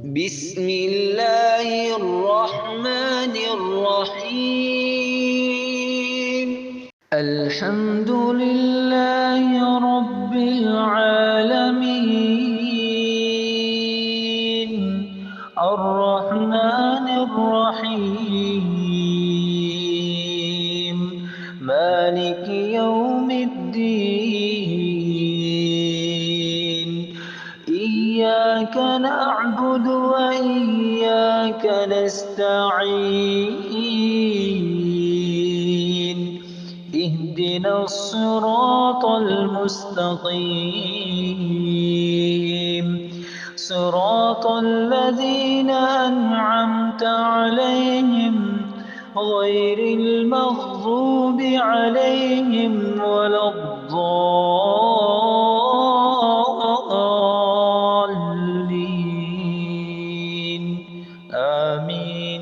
بسم الله الرحمن الرحيم. الحمد لله رب العالمين، الرحمن الرحيم، مالك يوم الدين. إياك نعبد وإياك نستعين، اهدنا الصراط المستقيم، صراط الذين أنعمت عليهم غير المغضوب عليهم ولا الضالين. آمين.